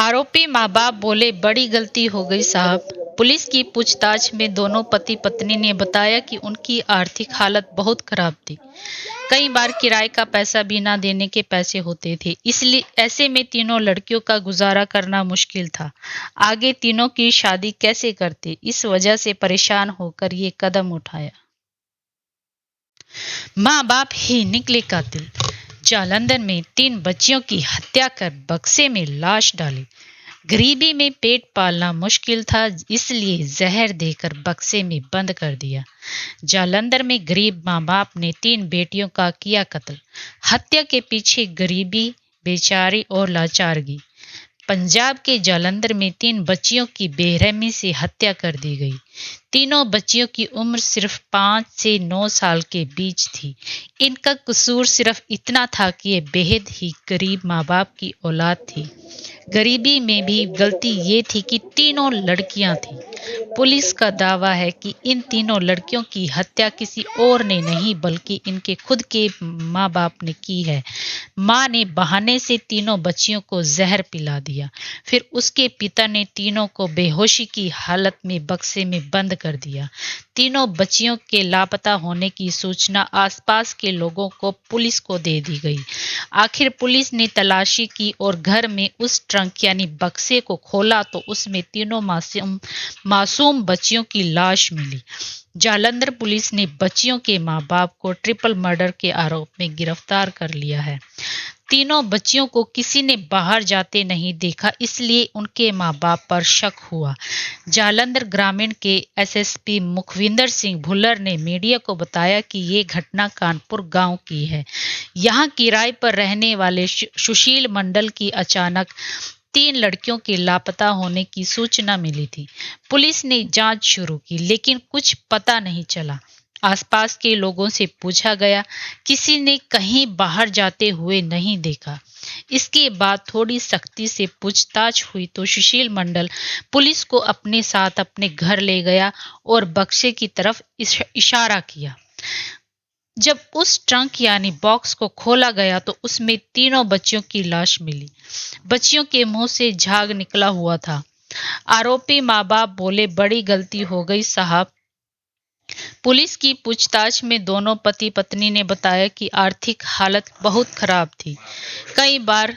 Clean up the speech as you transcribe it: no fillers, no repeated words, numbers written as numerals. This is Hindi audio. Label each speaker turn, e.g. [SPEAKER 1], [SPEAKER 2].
[SPEAKER 1] आरोपी माँ बाप बोले, बड़ी गलती हो गई साहब। पुलिस की पूछताछ में दोनों पति पत्नी ने बताया कि उनकी आर्थिक हालत बहुत खराब थी। कई बार किराए का पैसा भी ना देने के पैसे होते थे, इसलिए ऐसे में तीनों लड़कियों का गुजारा करना मुश्किल था। आगे तीनों की शादी कैसे करते, इस वजह से परेशान होकर ये कदम उठाया। माँ बाप ही निकले कातिल। जालंधर में 3 बच्चियों की हत्या कर बक्से में लाश डाली। गरीबी में पेट पालना मुश्किल था, इसलिए जहर देकर बक्से में बंद कर दिया। जालंधर में गरीब माँ बाप ने 3 बेटियों का किया कत्ल। हत्या के पीछे गरीबी, बेचारी और लाचारगी। पंजाब के जालंधर में 3 बच्चियों की बेरहमी से हत्या कर दी गई। तीनों बच्चियों की उम्र सिर्फ 5 से 9 साल के बीच थी। इनका कसूर सिर्फ इतना था कि ये बेहद ही गरीब माँ बाप की औलाद थी। गरीबी में भी गलती ये थी कि तीनों लड़कियां थीं। पुलिस का दावा है कि इन तीनों लड़कियों की हत्या किसी और ने नहीं बल्कि इनके खुद के माँ बाप ने की है। माँ ने बहाने से तीनों बच्चियों को जहर पिला दिया। फिर उसके पिता ने तीनों को बेहोशी की हालत में बक्से में बंद कर दिया। तीनों बच्चियों के लापता होने की सूचना आसपास के लोगों को पुलिस को दे दी गई। आखिर पुलिस ने तलाशी की और घर में उस ट्रंक यानी बक्से को खोला तो उसमें तीनों मासूम बच्चियों की लाश मिली। जालंधर पुलिस ने बच्चियों के मां बाप को ट्रिपल मर्डर के आरोप में गिरफ्तार कर लिया है। तीनों बच्चियों को किसी ने बाहर जाते नहीं देखा, इसलिए उनके मां बाप पर शक हुआ। जालंधर ग्रामीण के एसएसपी मुखविंदर सिंह भुल्लर ने मीडिया को बताया कि ये घटना कानपुर गांव की है। यहां किराए पर रहने वाले सुशील मंडल की अचानक 3 लड़कियों के लापता होने की सूचना मिली थी। पुलिस ने जांच शुरू की, लेकिन कुछ पता नहीं चला। आसपास के लोगों से पूछा गया, किसी ने कहीं बाहर जाते हुए नहीं देखा। इसके बाद थोड़ी सख्ती से पूछताछ हुई तो सुशील मंडल पुलिस को अपने साथ अपने घर ले गया और बक्से की तरफ इशारा किया। जब उस ट्रंक यानी बॉक्स को खोला गया तो उसमें तीनों बच्चियों की लाश मिली। बच्चियों के मुंह से झाग निकला हुआ था। आरोपी माँ बाप बोले, बड़ी गलती हो गई साहब। पुलिस की पूछताछ में दोनों पति पत्नी ने बताया कि आर्थिक हालत बहुत खराब थी। कई बार